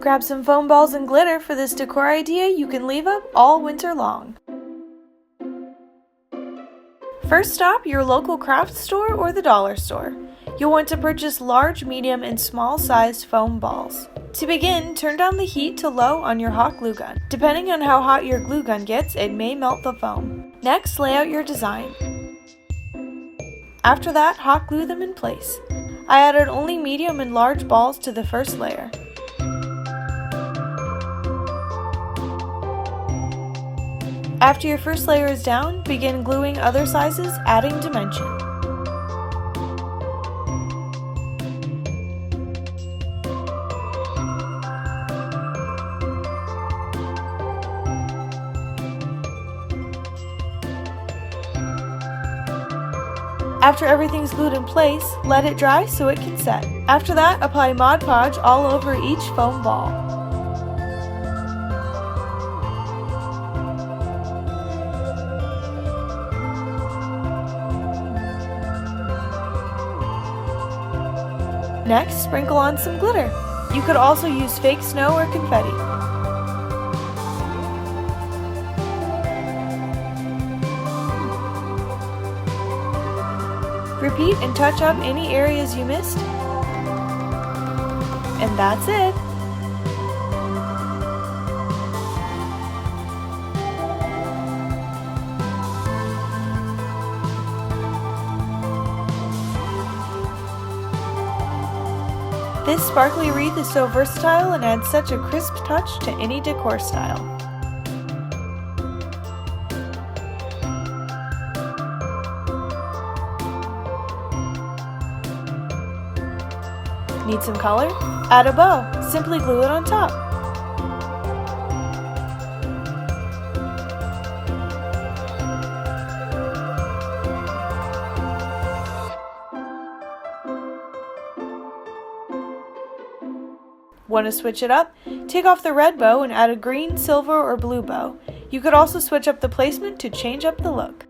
Grab some foam balls and glitter for this decor idea you can leave up all winter long. First stop, your local craft store or the dollar store. You'll want to purchase large, medium, and small sized foam balls. To begin, turn down the heat to low on your hot glue gun. Depending on how hot your glue gun gets, it may melt the foam. Next, lay out your design. After that, hot glue them in place. I added only medium and large balls to the first layer. After your first layer is down, begin gluing other sizes, adding dimension. After everything's glued in place, let it dry so it can set. After that, apply Mod Podge all over each foam ball. Next, sprinkle on some glitter. You could also use fake snow or confetti. Repeat and touch up any areas you missed. And that's it! This sparkly wreath is so versatile and adds such a crisp touch to any decor style. Need some color? Add a bow. Simply glue it on top. Want to switch it up? Take off the red bow and add a green, silver, or blue bow. You could also switch up the placement to change up the look.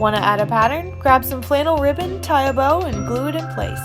Want to add a pattern? Grab some flannel ribbon, tie a bow, and glue it in place.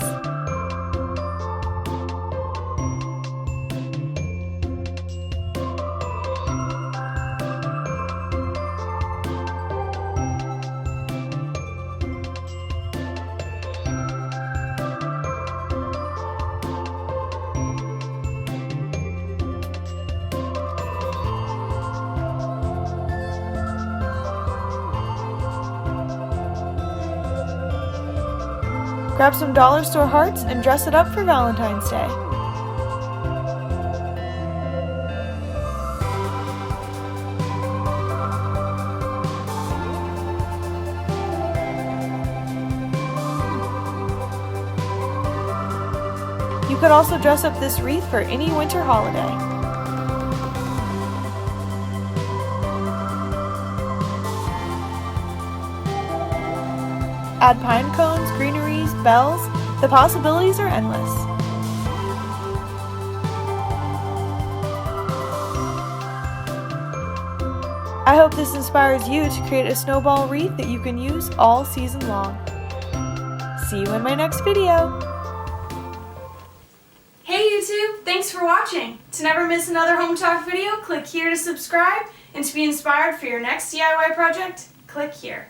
Grab some dollar store hearts and dress it up for Valentine's Day. You could also dress up this wreath for any winter holiday. Add pine cones, greeneries, bells. The possibilities are endless. I hope this inspires you to create a snowball wreath that you can use all season long. See you in my next video. Hey YouTube, thanks for watching. To never miss another Hometalk video, click here to subscribe, and to be inspired for your next DIY project, click here.